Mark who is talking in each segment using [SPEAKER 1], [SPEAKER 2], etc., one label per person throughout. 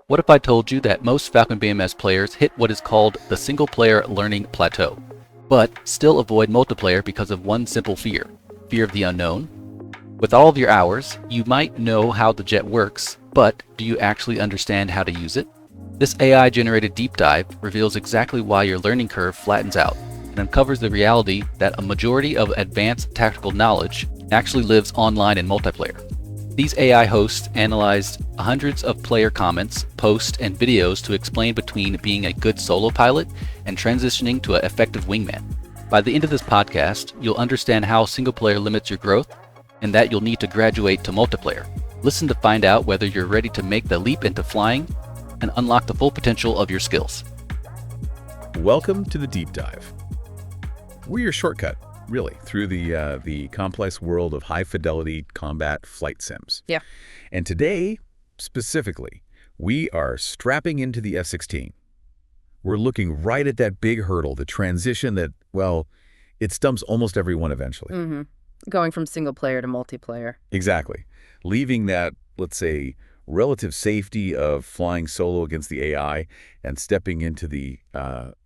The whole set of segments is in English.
[SPEAKER 1] What if I told you that most Falcon BMS players hit what is called the single-player learning plateau, but still avoid multiplayer because of one simple fear of the unknown? With all of your hours, you might know how the jet works, but do you actually understand how to use it? This AI-generated deep dive reveals exactly why your learning curve flattens out and uncovers the reality that a majority of advanced tactical knowledge actually lives online in multiplayer. These AI hosts analyzed hundreds of player comments, posts, and videos to explain between being a good solo pilot and transitioning to an effective wingman. By the end of this podcast, you'll understand how single player limits your growth and that you'll need to graduate to multiplayer. Listen to find out whether you're ready to make the leap into flying and unlock the full potential of your skills.
[SPEAKER 2] Welcome to the Deep Dive. We're your shortcut, really, through the complex world of high-fidelity combat flight sims.
[SPEAKER 3] Yeah.
[SPEAKER 2] And today, specifically, we are strapping into the F-16. We're looking right at that big hurdle, the transition that, well, it stumps almost everyone eventually.
[SPEAKER 3] Mm-hmm. Going from single player to multiplayer.
[SPEAKER 2] Exactly. Leaving that, let's say, relative safety of flying solo against the AI and stepping into the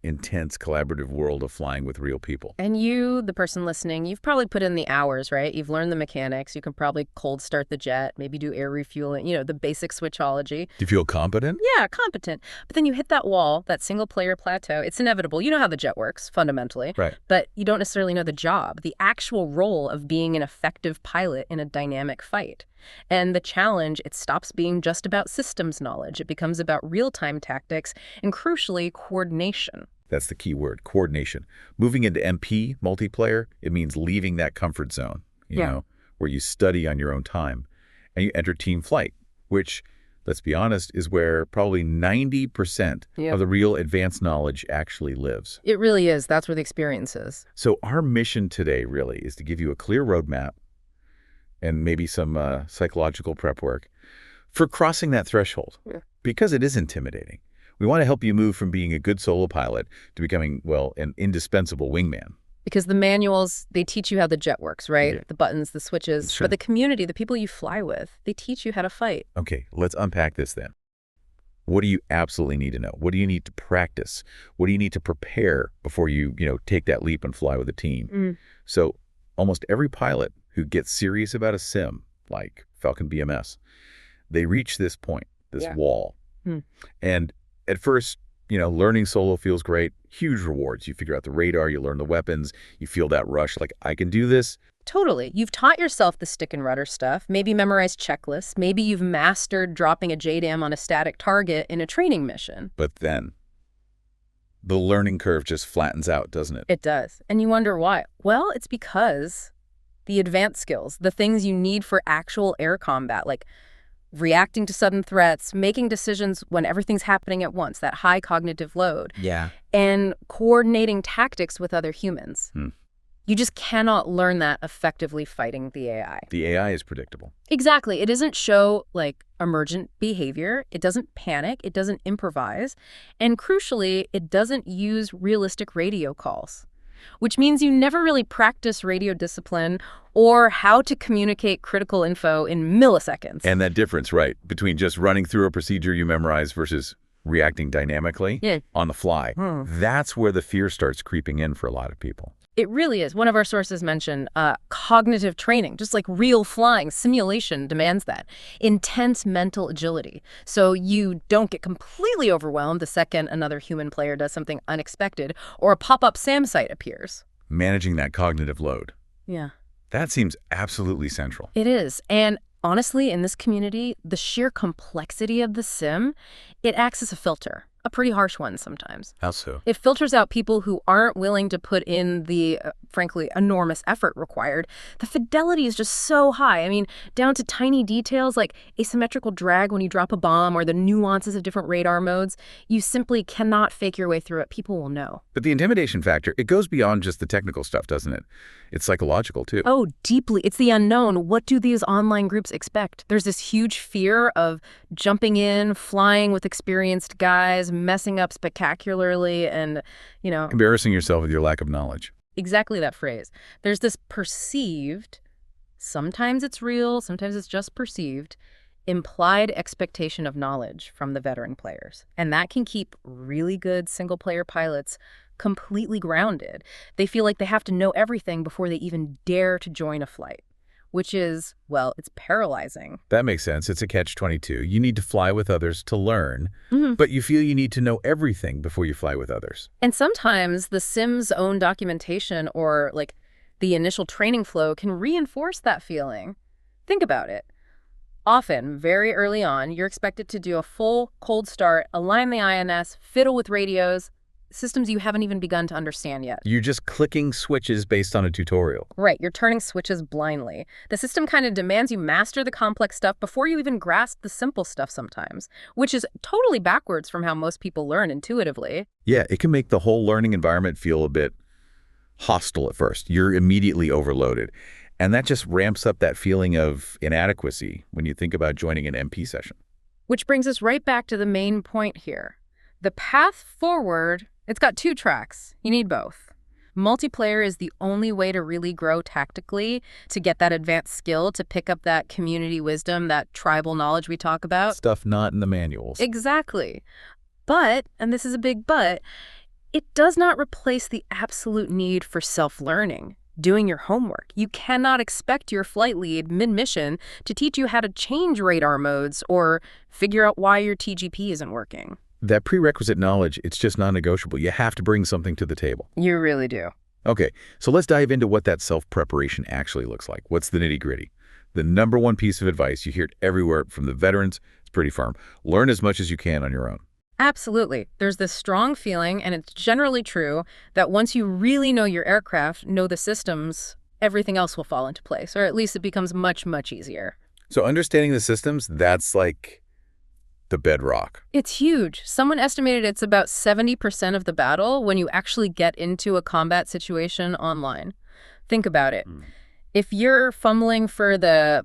[SPEAKER 2] intense collaborative world of flying with real people.
[SPEAKER 3] And you, the person listening, you've probably put in the hours, right? You've learned the mechanics. You can probably cold start the jet, maybe do air refueling, the basic switchology.
[SPEAKER 2] Do you feel competent?
[SPEAKER 3] Yeah, competent. But then you hit that wall, that single player plateau. It's inevitable. You know how the jet works, fundamentally.
[SPEAKER 2] Right.
[SPEAKER 3] But you don't necessarily know the job, the actual role of being an effective pilot in a dynamic fight. And the challenge, it stops being just about systems knowledge. It becomes about real-time tactics and, crucially, coordination.
[SPEAKER 2] That's the key word, coordination. Moving into MP, multiplayer, it means leaving that comfort zone, you know, where you study on your own time. And you enter team flight, which, let's be honest, is where probably 90% of the real advanced knowledge actually lives.
[SPEAKER 3] It really is. That's where the experience is.
[SPEAKER 2] So our mission today really is to give you a clear roadmap and maybe some psychological prep work for crossing that threshold, because it is intimidating. We want to help you move from being a good solo pilot to becoming, well, an indispensable wingman.
[SPEAKER 3] Because the manuals, they teach you how the jet works, right?
[SPEAKER 2] Yeah.
[SPEAKER 3] The buttons, the switches.
[SPEAKER 2] Sure.
[SPEAKER 3] But the community, the people you fly with, they teach you how to fight.
[SPEAKER 2] Okay, let's unpack this then. What do you absolutely need to know? What do you need to practice? What do you need to prepare before you, take that leap and fly with a team? So almost every pilot who gets serious about a sim, like Falcon BMS, they reach this point, this wall. And at first, learning solo feels great. Huge rewards. You figure out the radar, you learn the weapons, you feel that rush, like, I can do this.
[SPEAKER 3] Totally. You've taught yourself the stick and rudder stuff, maybe memorized checklists, maybe you've mastered dropping a JDAM on a static target in a training mission.
[SPEAKER 2] But then the learning curve just flattens out, doesn't it?
[SPEAKER 3] It does. And you wonder why. Well, it's because the advanced skills, the things you need for actual air combat, like reacting to sudden threats, making decisions when everything's happening at once, that high cognitive load.
[SPEAKER 2] Yeah.
[SPEAKER 3] And coordinating tactics with other humans. You just cannot learn that effectively fighting the AI.
[SPEAKER 2] The AI is predictable.
[SPEAKER 3] Exactly. It doesn't show, emergent behavior. It doesn't panic. It doesn't improvise. And crucially, it doesn't use realistic radio calls, which means you never really practice radio discipline or how to communicate critical info in milliseconds.
[SPEAKER 2] And that difference, right, between just running through a procedure you memorize versus reacting dynamically on the fly. That's where the fear starts creeping in for a lot of people.
[SPEAKER 3] It really is. One of our sources mentioned cognitive training, just like real flying. Simulation demands that. Intense mental agility. So you don't get completely overwhelmed the second another human player does something unexpected or a pop-up SAM site appears.
[SPEAKER 2] Managing that cognitive load.
[SPEAKER 3] Yeah.
[SPEAKER 2] That seems absolutely central.
[SPEAKER 3] It is. And honestly, in this community, the sheer complexity of the sim, it acts as a filter. A pretty harsh one sometimes.
[SPEAKER 2] How so?
[SPEAKER 3] It filters out people who aren't willing to put in the, frankly, enormous effort required. The fidelity is just so high. I mean, down to tiny details like asymmetrical drag when you drop a bomb or the nuances of different radar modes. You simply cannot fake your way through it. People will know.
[SPEAKER 2] But the intimidation factor, it goes beyond just the technical stuff, doesn't it? It's psychological, too.
[SPEAKER 3] Oh, deeply. It's the unknown. What do these online groups expect? There's this huge fear of jumping in, flying with experienced guys, messing up spectacularly, and,
[SPEAKER 2] Embarrassing yourself with your lack of knowledge.
[SPEAKER 3] Exactly that phrase. There's this perceived, sometimes it's real, sometimes it's just perceived, implied expectation of knowledge from the veteran players. And that can keep really good single-player pilots completely grounded. They feel like they have to know everything before they even dare to join a flight, which is, well, it's paralyzing.
[SPEAKER 2] That makes sense. It's a catch-22. You need to fly with others to learn,
[SPEAKER 3] Mm-hmm.
[SPEAKER 2] but you feel you need to know everything before you fly with others.
[SPEAKER 3] And sometimes the sim's own documentation or like the initial training flow can reinforce that feeling. Think about it. Often, very early on, you're expected to do a full cold start, align the INS, fiddle with radios, systems you haven't even begun to understand yet.
[SPEAKER 2] You're just clicking switches based on a tutorial.
[SPEAKER 3] Right, you're turning switches blindly. The system kind of demands you master the complex stuff before you even grasp the simple stuff sometimes, which is totally backwards from how most people learn intuitively.
[SPEAKER 2] Yeah, it can make the whole learning environment feel a bit hostile at first. You're immediately overloaded. And that just ramps up that feeling of inadequacy when you think about joining an MP session.
[SPEAKER 3] Which brings us right back to the main point here. The path forward, it's got two tracks. You need both. Multiplayer is the only way to really grow tactically, to get that advanced skill, to pick up that community wisdom, that tribal knowledge we talk about.
[SPEAKER 2] Stuff not in the manuals.
[SPEAKER 3] Exactly. But, and this is a big but, it does not replace the absolute need for self-learning, doing your homework. You cannot expect your flight lead mid-mission to teach you how to change radar modes or figure out why your TGP isn't working.
[SPEAKER 2] That prerequisite knowledge, it's just non-negotiable. You have to bring something to the table.
[SPEAKER 3] You really do.
[SPEAKER 2] Okay, so let's dive into what that self-preparation actually looks like. What's the nitty-gritty? The number one piece of advice, you hear it everywhere from the veterans, it's pretty firm. Learn as much as you can on your own.
[SPEAKER 3] Absolutely. There's this strong feeling, and it's generally true, that once you really know your aircraft, know the systems, everything else will fall into place, or at least it becomes much, much easier.
[SPEAKER 2] So understanding the systems, that's like the bedrock.
[SPEAKER 3] It's huge. Someone estimated it's about 70% of the battle when you actually get into a combat situation online. Think about it. If you're fumbling for the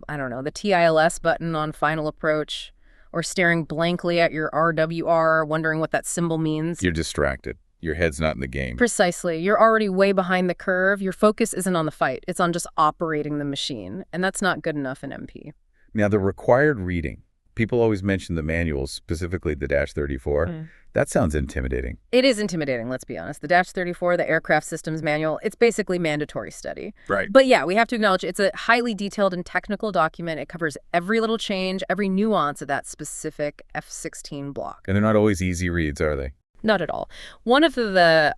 [SPEAKER 3] TILS button on final approach, or staring blankly at your RWR, wondering what that symbol means.
[SPEAKER 2] You're distracted. Your head's not in the game.
[SPEAKER 3] Precisely. You're already way behind the curve. Your focus isn't on the fight. It's on just operating the machine. And that's not good enough in MP.
[SPEAKER 2] Now, the required reading. People always mention the manuals, specifically the -34. That sounds intimidating.
[SPEAKER 3] It is intimidating, let's be honest. The -34, the Aircraft Systems Manual, it's basically mandatory study.
[SPEAKER 2] Right.
[SPEAKER 3] But yeah, we have to acknowledge it's a highly detailed and technical document. It covers every little change, every nuance of that specific F-16 block.
[SPEAKER 2] And they're not always easy reads, are they?
[SPEAKER 3] Not at all. One of the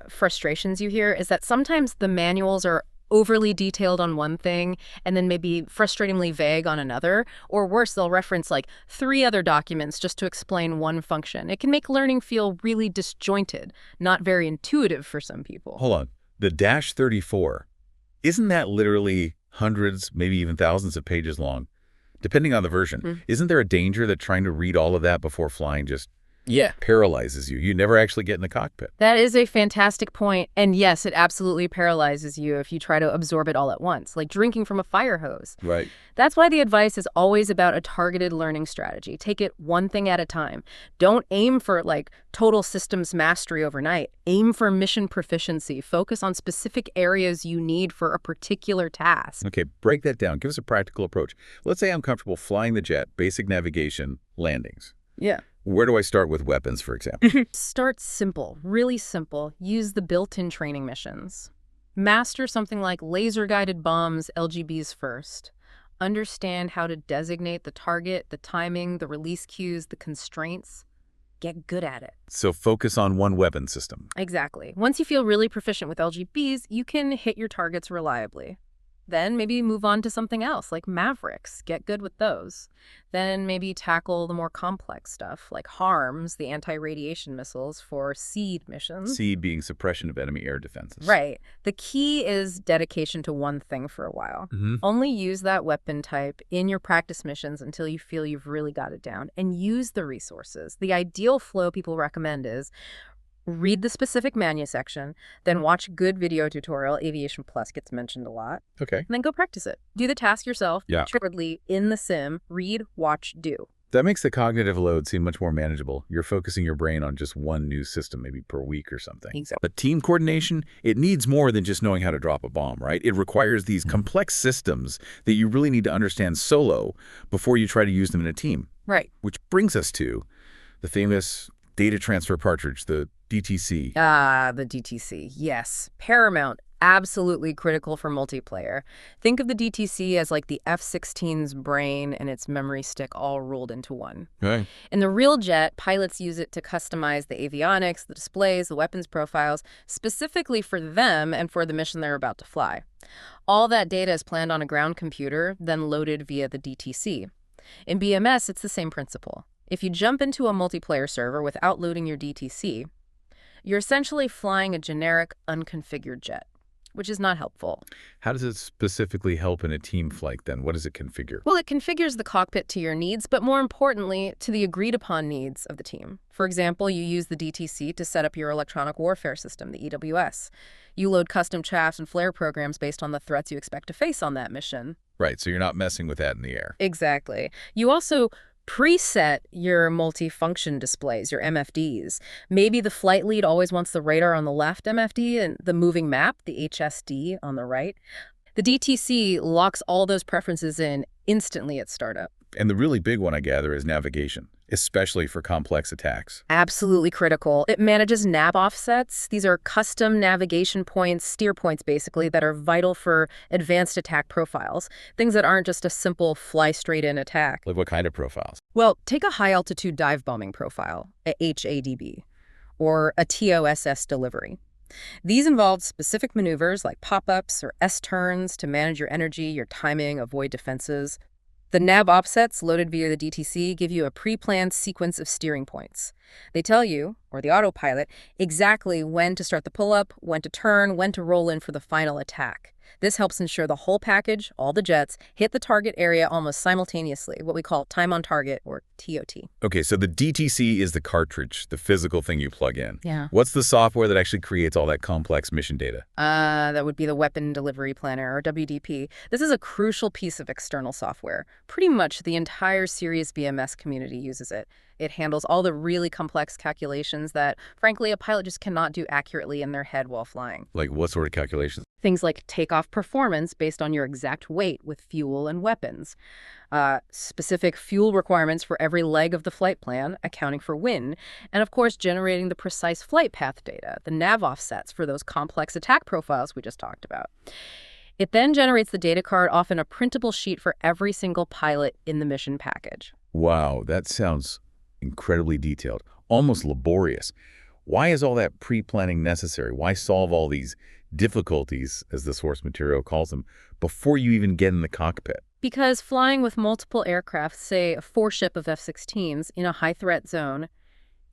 [SPEAKER 3] frustrations you hear is that sometimes the manuals are overly detailed on one thing and then maybe frustratingly vague on another, or worse, they'll reference like 3 other documents just to explain one function. It can make learning feel really disjointed, not very intuitive for some people.
[SPEAKER 2] Hold on. The -34, isn't that literally hundreds, maybe even thousands of pages long, depending on the version? Isn't there a danger that trying to read all of that before flying just paralyzes you? You never actually get in the cockpit.
[SPEAKER 3] That is a fantastic point. And yes, it absolutely paralyzes you if you try to absorb it all at once, like drinking from a fire hose.
[SPEAKER 2] Right.
[SPEAKER 3] That's why the advice is always about a targeted learning strategy. Take it one thing at a time. Don't aim for like total systems mastery overnight. Aim for mission proficiency. Focus on specific areas you need for a particular task.
[SPEAKER 2] Okay, break that down. Give us a practical approach. Let's say I'm comfortable flying the jet, basic navigation, landings.
[SPEAKER 3] Yeah.
[SPEAKER 2] Where do I start with weapons, for example?
[SPEAKER 3] Start simple, really simple. Use the built-in training missions. Master something like laser-guided bombs, LGBs first. Understand how to designate the target, the timing, the release cues, the constraints. Get good at it.
[SPEAKER 2] So focus on one weapon system.
[SPEAKER 3] Exactly. Once you feel really proficient with LGBs, you can hit your targets reliably. Then maybe move on to something else, like Mavericks. Get good with those. Then maybe tackle the more complex stuff, like HARMS, the anti-radiation missiles for SEED missions.
[SPEAKER 2] SEED being suppression of enemy air defenses.
[SPEAKER 3] Right. The key is dedication to one thing for a while. Only use that weapon type in your practice missions until you feel you've really got it down. And use the resources. The ideal flow people recommend is read the specific manu section, then watch a good video tutorial. Aviation Plus gets mentioned a lot.
[SPEAKER 2] Okay.
[SPEAKER 3] And then go practice it. Do the task yourself.
[SPEAKER 2] Yeah.
[SPEAKER 3] Triggeredly in the sim. Read, watch, do.
[SPEAKER 2] That makes the cognitive load seem much more manageable. You're focusing your brain on just one new system, maybe per week or something.
[SPEAKER 3] Exactly.
[SPEAKER 2] But team coordination, it needs more than just knowing how to drop a bomb, right? It requires these complex systems that you really need to understand solo before you try to use them in a team.
[SPEAKER 3] Right.
[SPEAKER 2] Which brings us to the famous data transfer cartridge, the DTC.
[SPEAKER 3] The DTC. Yes. Paramount. Absolutely critical for multiplayer. Think of the DTC as like the F-16's brain and its memory stick all rolled into one.
[SPEAKER 2] Okay.
[SPEAKER 3] In the real jet, pilots use it to customize the avionics, the displays, the weapons profiles, specifically for them and for the mission they're about to fly. All that data is planned on a ground computer, then loaded via the DTC. In BMS, it's the same principle. If you jump into a multiplayer server without loading your DTC, you're essentially flying a generic, unconfigured jet, which is not helpful.
[SPEAKER 2] How does it specifically help in a team flight then? What does it configure?
[SPEAKER 3] Well, it configures the cockpit to your needs, but more importantly, to the agreed-upon needs of the team. For example, you use the DTC to set up your electronic warfare system, the EWS. You load custom chaff and flare programs based on the threats you expect to face on that mission.
[SPEAKER 2] Right, so you're not messing with that in the air.
[SPEAKER 3] Exactly. You also preset your multifunction displays, your MFDs. Maybe the flight lead always wants the radar on the left MFD and the moving map, the HSD, on the right. The DTC locks all those preferences in instantly at startup.
[SPEAKER 2] And the really big one, I gather, is navigation, especially for complex attacks.
[SPEAKER 3] Absolutely critical. It manages nav offsets. These are custom navigation points, steer points basically, that are vital for advanced attack profiles. Things that aren't just a simple fly straight in attack.
[SPEAKER 2] Like what kind of profiles?
[SPEAKER 3] Well, take a high altitude dive bombing profile, a HADB, or a TOSS delivery. These involve specific maneuvers like pop-ups or S-turns to manage your energy, your timing, avoid defenses. The nav offsets loaded via the DTC give you a pre-planned sequence of steering points. They tell you, or the autopilot, exactly when to start the pull-up, when to turn, when to roll in for the final attack. This helps ensure the whole package, all the jets, hit the target area almost simultaneously, what we call time on target, or TOT.
[SPEAKER 2] Okay, so the DTC is the cartridge, the physical thing you plug in.
[SPEAKER 3] Yeah.
[SPEAKER 2] What's the software that actually creates all that complex mission data?
[SPEAKER 3] That would be the Weapon Delivery Planner, or WDP. This is a crucial piece of external software. Pretty much the entire Serious BMS community uses it. It handles all the really complex calculations that, frankly, a pilot just cannot do accurately in their head while flying.
[SPEAKER 2] Like what sort of calculations?
[SPEAKER 3] Things like takeoff performance based on your exact weight with fuel and weapons. Specific fuel requirements for every leg of the flight plan, accounting for wind, and of course generating the precise flight path data, the nav offsets for those complex attack profiles we just talked about. It then generates the data card, often a printable sheet for every single pilot in the mission package.
[SPEAKER 2] Wow, that sounds incredibly detailed, almost laborious. Why is all that pre-planning necessary? Why solve all these difficulties, as the source material calls them, before you even get in the cockpit?
[SPEAKER 3] Because flying with multiple aircraft, say a 4-ship of F-16s in a high-threat zone,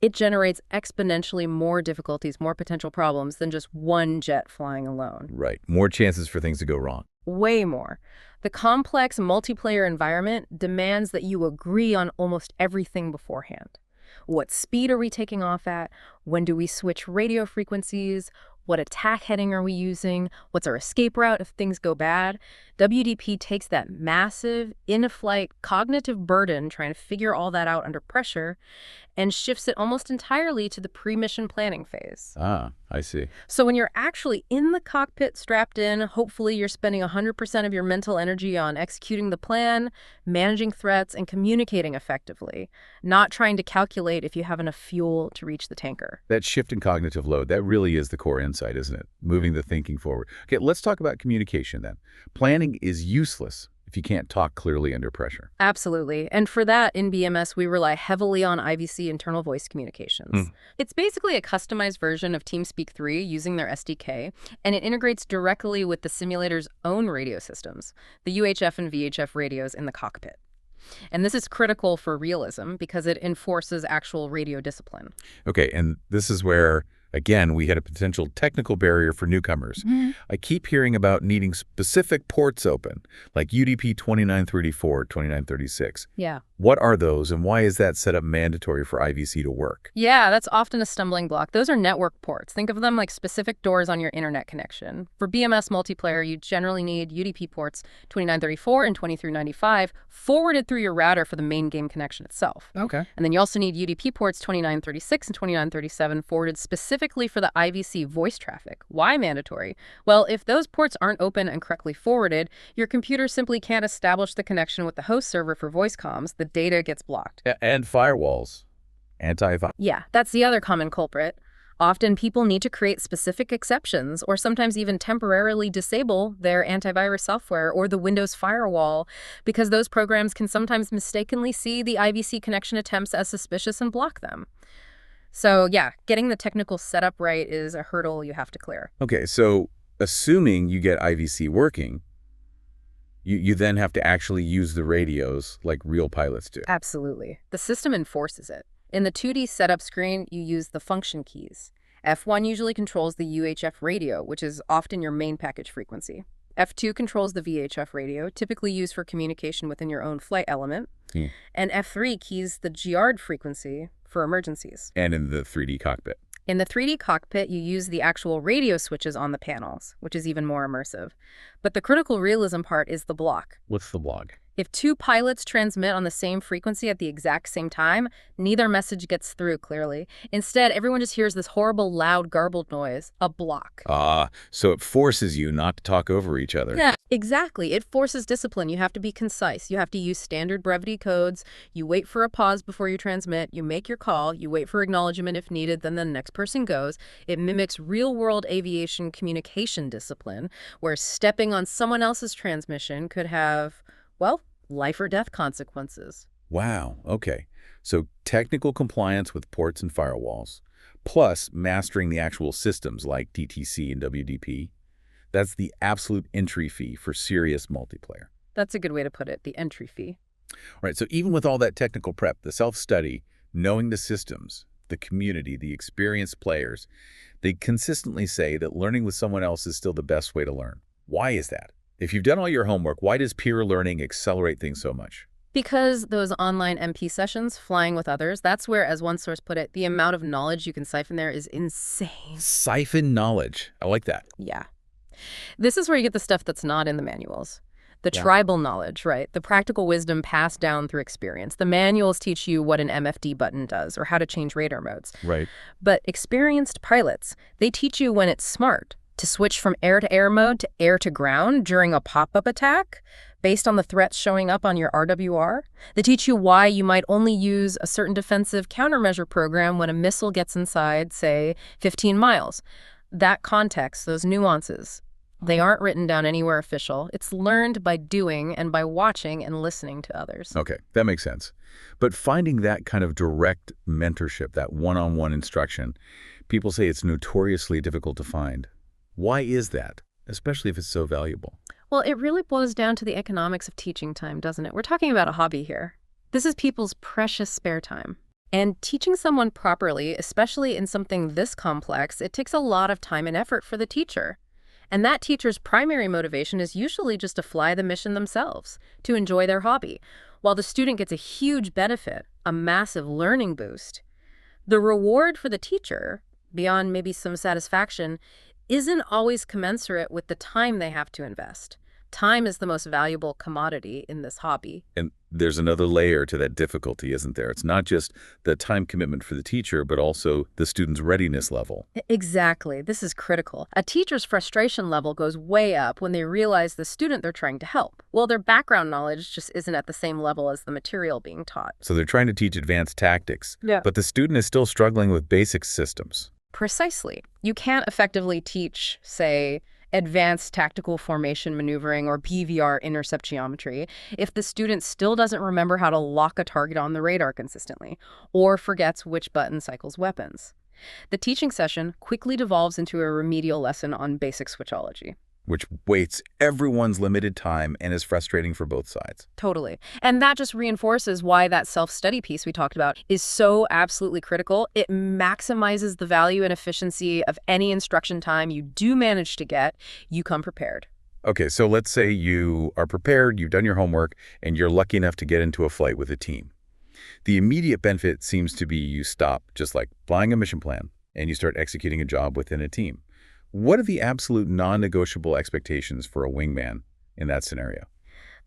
[SPEAKER 3] it generates exponentially more difficulties, more potential problems than just one jet flying alone.
[SPEAKER 2] Right. More chances for things to go wrong.
[SPEAKER 3] Way more. The complex multiplayer environment demands that you agree on almost everything beforehand. What speed are we taking off at? When do we switch radio frequencies? What attack heading are we using? What's our escape route if things go bad? WDP takes that massive, in-flight cognitive burden trying to figure all that out under pressure and shifts it almost entirely to the pre-mission planning phase.
[SPEAKER 2] Ah, I see.
[SPEAKER 3] So when you're actually in the cockpit strapped in, hopefully you're spending 100% of your mental energy on executing the plan, managing threats, and communicating effectively, not trying to calculate if you have enough fuel to reach the tanker.
[SPEAKER 2] That shift in cognitive load, that really is the core insight, isn't it? Moving the thinking forward. Okay, let's talk about communication then. Planning is useless if you can't talk clearly under pressure.
[SPEAKER 3] Absolutely. And for that, in BMS, we rely heavily on IVC internal voice communications. It's basically a customized version of TeamSpeak 3 using their SDK, and it integrates directly with the simulator's own radio systems, the UHF and VHF radios in the cockpit. And this is critical for realism because it enforces actual radio discipline.
[SPEAKER 2] Okay, and this is where Again, we had a potential technical barrier for newcomers. I keep hearing about needing specific ports open, like UDP 2934, 2936.
[SPEAKER 3] Yeah.
[SPEAKER 2] What are those, and why is that setup mandatory for IVC to work?
[SPEAKER 3] Yeah, that's often a stumbling block. Those are network ports. Think of them like specific doors on your internet connection. For BMS multiplayer, you generally need UDP ports 2934 and 2395 forwarded through your router for the main game connection itself.
[SPEAKER 1] Okay.
[SPEAKER 3] And then you also need UDP ports 2936 and 2937 forwarded specifically for the IVC voice traffic. Why mandatory? Well, if those ports aren't open and correctly forwarded, your computer simply can't establish the connection with the host server for voice comms. The data gets blocked.
[SPEAKER 2] And firewalls. Anti-virus.
[SPEAKER 3] Yeah, that's the other common culprit. Often people need to create specific exceptions or sometimes even temporarily disable their antivirus software or the Windows firewall because those programs can sometimes mistakenly see the IVC connection attempts as suspicious and block them. So yeah, getting the technical setup right is a hurdle you have to clear.
[SPEAKER 2] Okay, so assuming you get IVC working, you then have to actually use the radios like real pilots do.
[SPEAKER 3] Absolutely. The system enforces it. In the 2D setup screen, you use the function keys. F1 usually controls the UHF radio, which is often your main package frequency. F2 controls the VHF radio, typically used for communication within your own flight element. And F3 keys the GRD frequency for emergencies.
[SPEAKER 2] And in the 3D cockpit.
[SPEAKER 3] In the 3D cockpit, you use the actual radio switches on the panels, which is even more immersive. But the critical realism part is the block.
[SPEAKER 2] What's the blog?
[SPEAKER 3] If two pilots transmit on the same frequency at the exact same time, neither message gets through clearly. Instead, everyone just hears this horrible, loud, garbled noise, a block.
[SPEAKER 2] So it forces you not to talk over each other.
[SPEAKER 3] Yeah, exactly. It forces discipline. You have to be concise. You have to use standard brevity codes. You wait for a pause before you transmit. You make your call. You wait for acknowledgement if needed. Then the next person goes. It mimics real-world aviation communication discipline, where stepping on someone else's transmission could have, well, life or death consequences.
[SPEAKER 2] Wow, okay. So technical compliance with ports and firewalls, plus mastering the actual systems like DTC and WDP, that's the absolute entry fee for serious multiplayer.
[SPEAKER 3] That's a good way to put it, the entry fee.
[SPEAKER 2] All right, so even with all that technical prep, the self-study, knowing the systems, the community, the experienced players, they consistently say that learning with someone else is still the best way to learn. Why is that? If you've done all your homework, why does peer learning accelerate things so much?
[SPEAKER 3] Because those online MP sessions, flying with others, that's where, as one source put it, the amount of knowledge you can siphon there is insane.
[SPEAKER 2] Siphon knowledge. I like that.
[SPEAKER 3] Yeah. This is where you get the stuff that's not in the manuals. The tribal knowledge, right? The practical wisdom passed down through experience. The manuals teach you what an MFD button does or how to change radar modes.
[SPEAKER 2] Right.
[SPEAKER 3] But experienced pilots, they teach you when it's smart to switch from air-to-air mode to air-to-ground during a pop-up attack based on the threats showing up on your RWR. They teach you why you might only use a certain defensive countermeasure program when a missile gets inside, say, 15 miles. That context, those nuances, they aren't written down anywhere official. It's learned by doing and by watching and listening to others.
[SPEAKER 2] Okay, that makes sense. But finding that kind of direct mentorship, that one-on-one instruction, people say it's notoriously difficult to find. Why is that, especially if it's so valuable?
[SPEAKER 3] Well, it really boils down to the economics of teaching time, doesn't it? We're talking about a hobby here. This is people's precious spare time. And teaching someone properly, especially in something this complex, it takes a lot of time and effort for the teacher. And that teacher's primary motivation is usually just to fly the mission themselves, to enjoy their hobby, while the student gets a huge benefit, a massive learning boost. The reward for the teacher, beyond maybe some satisfaction, isn't always commensurate with the time they have to invest. Time is the most valuable commodity in this hobby.
[SPEAKER 2] And there's another layer to that difficulty, isn't there? It's not just the time commitment for the teacher, but also the student's readiness level.
[SPEAKER 3] Exactly. This is critical. A teacher's frustration level goes way up when they realize the student they're trying to help. Well, their background knowledge just isn't at the same level as the material being taught.
[SPEAKER 2] So they're trying to teach advanced tactics,
[SPEAKER 3] Yeah.
[SPEAKER 2] but the student is still struggling with basic systems.
[SPEAKER 3] Precisely. You can't effectively teach, say, advanced tactical formation maneuvering or BVR intercept geometry if the student still doesn't remember how to lock a target on the radar consistently or forgets which button cycles weapons. The teaching session quickly devolves into a remedial lesson on basic switchology.
[SPEAKER 2] which wastes everyone's limited time and is frustrating for both sides.
[SPEAKER 3] Totally. And that just reinforces why that self-study piece we talked about is so absolutely critical. It maximizes the value and efficiency of any instruction time you do manage to get. You come prepared.
[SPEAKER 2] Okay, so let's say you are prepared, you've done your homework, and you're lucky enough to get into a flight with a team. The immediate benefit seems to be you stop, just like flying a mission plan, and you start executing a job within a team. What are the absolute non-negotiable expectations for a wingman in that scenario?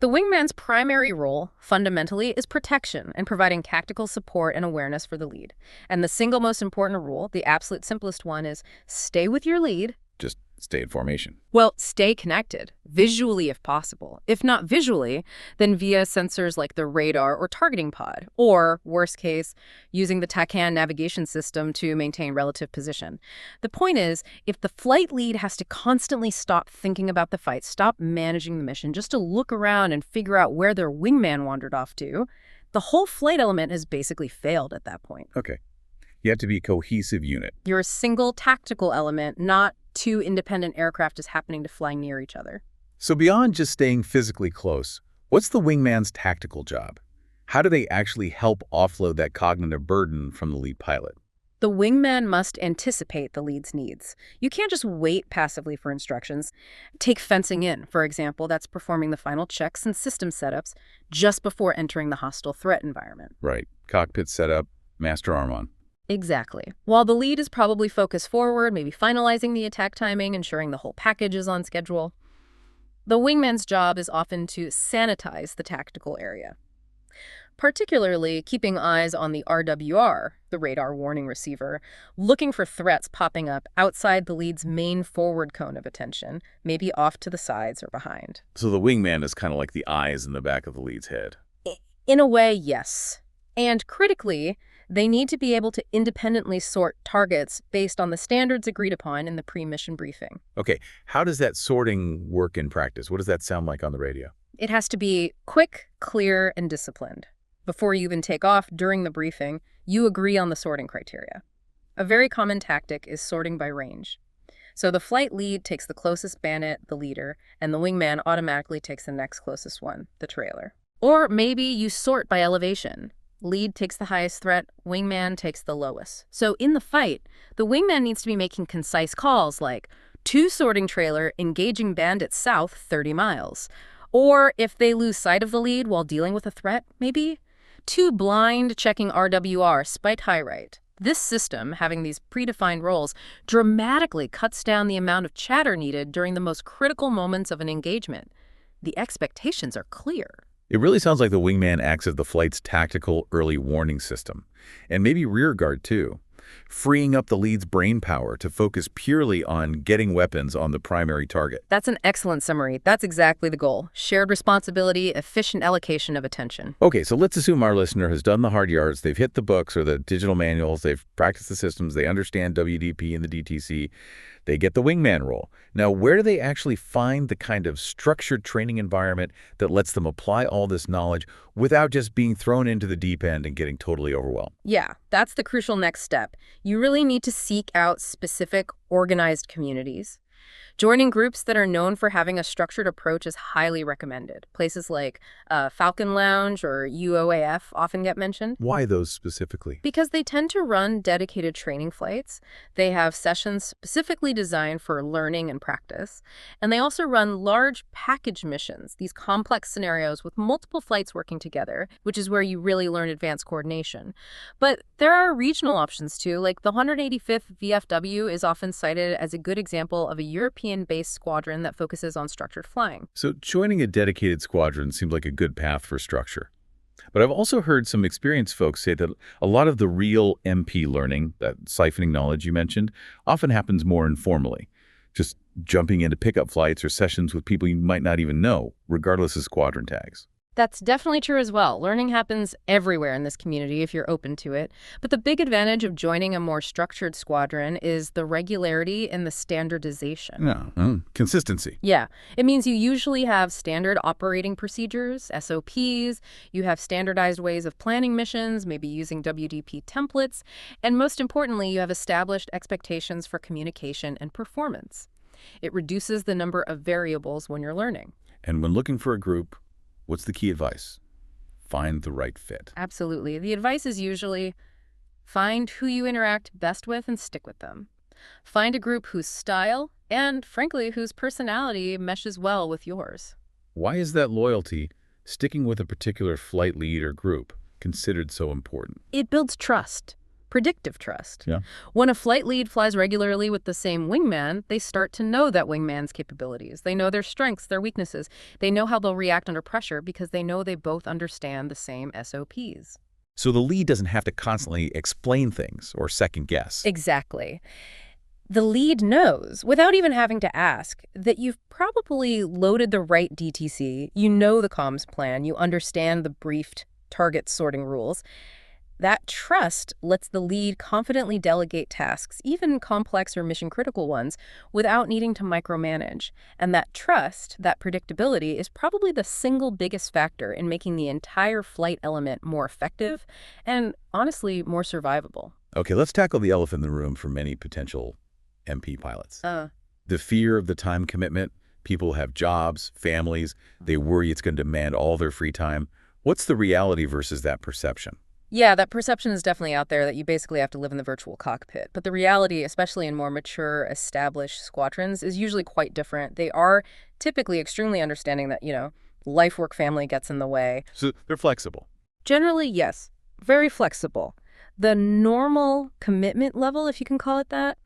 [SPEAKER 3] The wingman's primary role, fundamentally, is protection and providing tactical support and awareness for the lead. And the single most important rule, the absolute simplest one, is stay with your lead.
[SPEAKER 2] Just stay in formation.
[SPEAKER 3] Well, stay connected, visually if possible. If not visually, then via sensors like the radar or targeting pod, or, worst case, using the TACAN navigation system to maintain relative position. The point is, if the flight lead has to constantly stop thinking about the fight, stop managing the mission, just to look around and figure out where their wingman wandered off to, the whole flight element has basically failed at that point.
[SPEAKER 2] Okay. You have to be a cohesive unit.
[SPEAKER 3] You're a single tactical element, not two independent aircraft just happening to fly near each other.
[SPEAKER 2] So beyond just staying physically close, what's the wingman's tactical job? How do they actually help offload that cognitive burden from the lead pilot?
[SPEAKER 3] The wingman must anticipate the lead's needs. You can't just wait passively for instructions. Take fencing in, for example, that's performing the final checks and system setups just before entering the hostile threat environment.
[SPEAKER 2] Right. Cockpit setup, master arm on.
[SPEAKER 3] Exactly. While the lead is probably focused forward, maybe finalizing the attack timing, ensuring the whole package is on schedule, the wingman's job is often to sanitize the tactical area, particularly keeping eyes on the RWR, the radar warning receiver, looking for threats popping up outside the lead's main forward cone of attention, maybe off to the sides or behind.
[SPEAKER 2] So the wingman is kind of like the eyes in the back of the lead's head.
[SPEAKER 3] In a way, yes. And critically, they need to be able to independently sort targets based on the standards agreed upon in the pre-mission briefing.
[SPEAKER 2] Okay, how does that sorting work in practice? What does that sound like on the radio?
[SPEAKER 3] It has to be quick, clear, and disciplined. Before you even take off, during the briefing, you agree on the sorting criteria. A very common tactic is sorting by range. So the flight lead takes the closest bandit, the leader, and the wingman automatically takes the next closest one, the trailer. Or maybe you sort by elevation. Lead takes the highest threat, wingman takes the lowest. So in the fight, the wingman needs to be making concise calls like 2 sorting trailer engaging bandit south 30 miles. Or if they lose sight of the lead while dealing with a threat, maybe 2 blind checking RWR spite high right. This system, having these predefined roles, dramatically cuts down the amount of chatter needed during the most critical moments of an engagement. The expectations are clear.
[SPEAKER 2] It really sounds like the wingman acts as the flight's tactical early warning system, and maybe rear guard too, freeing up the lead's brain power to focus purely on getting weapons on the primary target.
[SPEAKER 3] That's an excellent summary. That's exactly the goal. Shared responsibility, efficient allocation of attention.
[SPEAKER 2] Okay, so let's assume our listener has done the hard yards. They've hit the books or the digital manuals. They've practiced the systems. They understand WDP and the DTC. They get the wingman role. Now, where do they actually find the kind of structured training environment that lets them apply all this knowledge without just being thrown into the deep end and getting totally overwhelmed?
[SPEAKER 3] Yeah, that's the crucial next step. You really need to seek out specific, organized communities. Joining groups that are known for having a structured approach is highly recommended. Places like Falcon Lounge or UOAF often get mentioned.
[SPEAKER 2] Why those specifically?
[SPEAKER 3] Because they tend to run dedicated training flights. They have sessions specifically designed for learning and practice. And they also run large package missions, these complex scenarios with multiple flights working together, which is where you really learn advanced coordination. But there are regional options too, like the 185th VFW is often cited as a good example of a European-based squadron that focuses on structured flying.
[SPEAKER 2] So joining a dedicated squadron seems like a good path for structure. But I've also heard some experienced folks say that a lot of the real MP learning, that siphoning knowledge you mentioned, often happens more informally, just jumping into pickup flights or sessions with people you might not even know, regardless of squadron tags.
[SPEAKER 3] That's definitely true as well. Learning happens everywhere in this community if you're open to it. But the big advantage of joining a more structured squadron is the regularity and the standardization.
[SPEAKER 2] Yeah, consistency.
[SPEAKER 3] Yeah, it means you usually have standard operating procedures, SOPs, you have standardized ways of planning missions, maybe using WDP templates, and most importantly, you have established expectations for communication and performance. It reduces the number of variables when you're learning.
[SPEAKER 2] And when looking for a group, what's the key advice? Find the right fit.
[SPEAKER 3] Absolutely. The advice is usually find who you interact best with and stick with them. Find a group whose style and, frankly, whose personality meshes well with yours.
[SPEAKER 2] Why is that loyalty, sticking with a particular flight lead or group, considered so important?
[SPEAKER 3] It builds trust, predictive trust.
[SPEAKER 2] Yeah.
[SPEAKER 3] When a flight lead flies regularly with the same wingman, they start to know that wingman's capabilities. They know their strengths, their weaknesses. They know how they'll react under pressure because they know they both understand the same SOPs.
[SPEAKER 2] So the lead doesn't have to constantly explain things or second guess.
[SPEAKER 3] Exactly. The lead knows, without even having to ask, that you've probably loaded the right DTC, you know the comms plan, you understand the briefed target sorting rules. That trust lets the lead confidently delegate tasks, even complex or mission-critical ones, without needing to micromanage. And that trust, that predictability, is probably the single biggest factor in making the entire flight element more effective and, honestly, more survivable.
[SPEAKER 2] Okay, let's tackle the elephant in the room for many potential MP pilots. The fear of the time commitment. People have jobs, families. They worry it's going to demand all their free time. What's the reality versus that perception?
[SPEAKER 3] Yeah, that perception is definitely out there that you basically have to live in the virtual cockpit. But the reality, especially in more mature, established squadrons, is usually quite different. They are typically extremely understanding that, life, work, family gets in the way.
[SPEAKER 2] So they're flexible.
[SPEAKER 3] Generally, yes, very flexible. The normal commitment level, if you can call it that,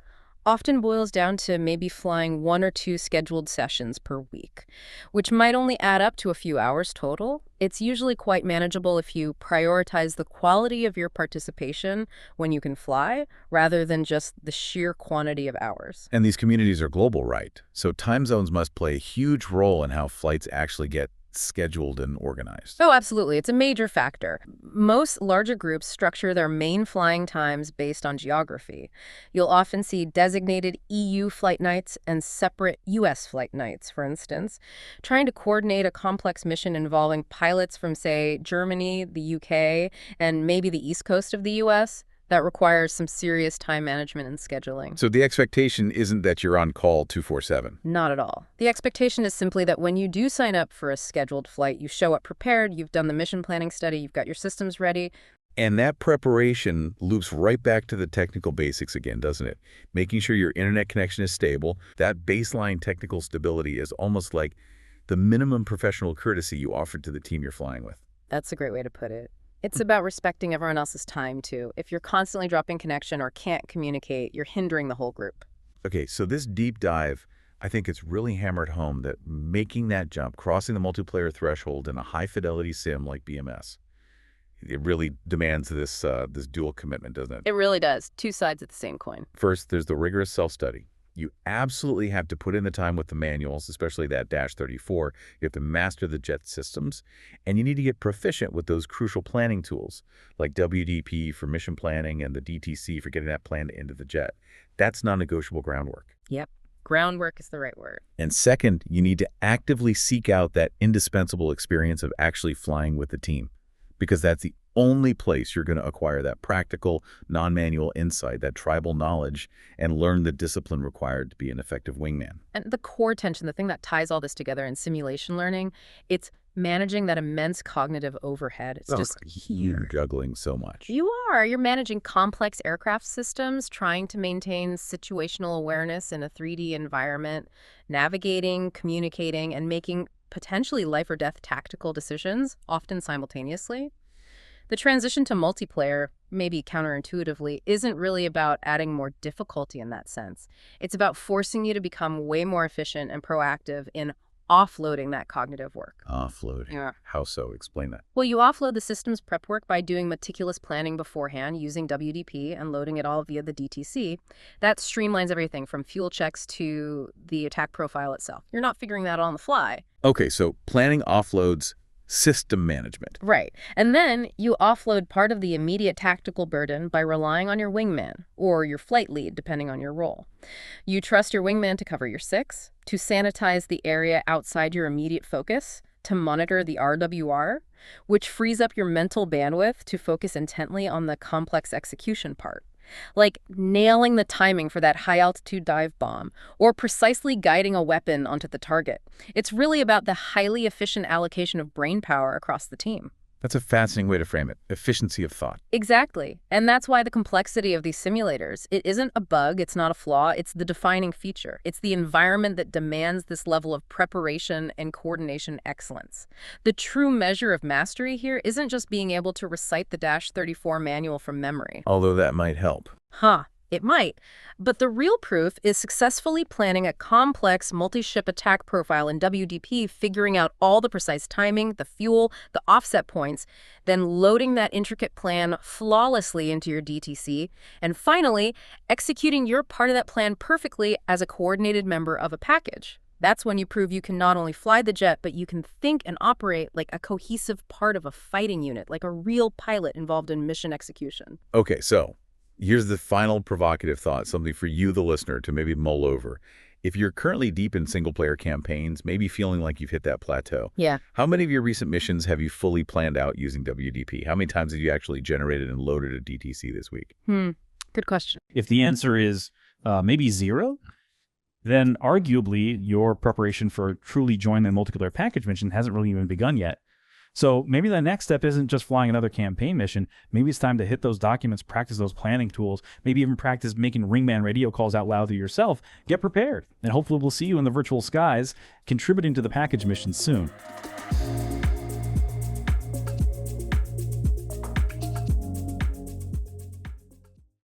[SPEAKER 3] often boils down to maybe flying 1 or 2 scheduled sessions per week, which might only add up to a few hours total. It's usually quite manageable if you prioritize the quality of your participation when you can fly, rather than just the sheer quantity of hours.
[SPEAKER 2] And these communities are global, right? So time zones must play a huge role in how flights actually get scheduled and organized.
[SPEAKER 3] Oh, absolutely. It's a major factor. Most larger groups structure their main flying times based on geography. You'll often see designated EU flight nights and separate US flight nights, for instance. Trying to coordinate a complex mission involving pilots from, say, Germany, the UK, and maybe the East Coast of the US, that requires some serious time management and scheduling.
[SPEAKER 2] So the expectation isn't that you're on call 24/7.
[SPEAKER 3] Not at all. The expectation is simply that when you do sign up for a scheduled flight, you show up prepared, you've done the mission planning study, you've got your systems ready.
[SPEAKER 2] And that preparation loops right back to the technical basics again, doesn't it? Making sure your internet connection is stable. That baseline technical stability is almost like the minimum professional courtesy you offer to the team you're flying with.
[SPEAKER 3] That's a great way to put it. It's about respecting everyone else's time, too. If you're constantly dropping connection or can't communicate, you're hindering the whole group.
[SPEAKER 2] Okay, so this deep dive, I think it's really hammered home that making that jump, crossing the multiplayer threshold in a high-fidelity sim like BMS, it really demands this dual commitment, doesn't it?
[SPEAKER 3] It really does. 2 sides of the same coin.
[SPEAKER 2] First, there's the rigorous self-study. You absolutely have to put in the time with the manuals, especially that Dash 34. You have to master the jet systems, and you need to get proficient with those crucial planning tools, like WDP for mission planning and the DTC for getting that plan into the jet. That's non-negotiable groundwork.
[SPEAKER 3] Yep. Groundwork is the right word.
[SPEAKER 2] And second, you need to actively seek out that indispensable experience of actually flying with the team, because that's the only place you're going to acquire that practical, non-manual insight, that tribal knowledge, and learn the discipline required to be an effective wingman.
[SPEAKER 3] And the core tension, the thing that ties all this together in simulation learning, it's managing that immense cognitive overhead. It's just
[SPEAKER 2] You're juggling so much.
[SPEAKER 3] You're managing complex aircraft systems, trying to maintain situational awareness in a 3D environment, navigating, communicating, and making potentially life or death tactical decisions, often simultaneously. The transition to multiplayer, maybe counterintuitively, isn't really about adding more difficulty in that sense. It's about forcing you to become way more efficient and proactive in offloading that cognitive work.
[SPEAKER 2] Offloading.
[SPEAKER 3] Yeah.
[SPEAKER 2] How so? Explain that.
[SPEAKER 3] Well, you offload the systems prep work by doing meticulous planning beforehand using WDP and loading it all via the DTC. That streamlines everything from fuel checks to the attack profile itself. You're not figuring that out on the fly.
[SPEAKER 2] Okay, so planning offloads system management.
[SPEAKER 3] Right. And then you offload part of the immediate tactical burden by relying on your wingman or your flight lead, depending on your role. You trust your wingman to cover your 6, to sanitize the area outside your immediate focus, to monitor the RWR, which frees up your mental bandwidth to focus intently on the complex execution part. like nailing the timing for that high-altitude dive bomb or precisely guiding a weapon onto the target. It's really about the highly efficient allocation of brain power across the team.
[SPEAKER 2] That's a fascinating way to frame it. Efficiency of thought.
[SPEAKER 3] Exactly. And that's why the complexity of these simulators, it isn't a bug, it's not a flaw, it's the defining feature. It's the environment that demands this level of preparation and coordination excellence. The true measure of mastery here isn't just being able to recite the Dash 34 manual from memory.
[SPEAKER 2] Although that might help.
[SPEAKER 3] It might. But the real proof is successfully planning a complex multi-ship attack profile in WDP, figuring out all the precise timing, the fuel, the offset points, then loading that intricate plan flawlessly into your DTC, and finally, executing your part of that plan perfectly as a coordinated member of a package. That's when you prove you can not only fly the jet, but you can think and operate like a cohesive part of a fighting unit, like a real pilot involved in mission execution.
[SPEAKER 2] Okay, so here's the final provocative thought, something for you, the listener, to maybe mull over. If you're currently deep in single-player campaigns, maybe feeling like you've hit that plateau, how many of your recent missions have you fully planned out using WDP? How many times have you actually generated and loaded a DTC this week?
[SPEAKER 3] Good question.
[SPEAKER 4] If the answer is maybe 0, then arguably your preparation for truly joining the multiplayer package mission hasn't really even begun yet. So maybe the next step isn't just flying another campaign mission. Maybe it's time to hit those documents, practice those planning tools, maybe even practice making wingman radio calls out loud to yourself. Get prepared, and hopefully we'll see you in the virtual skies contributing to the package mission soon.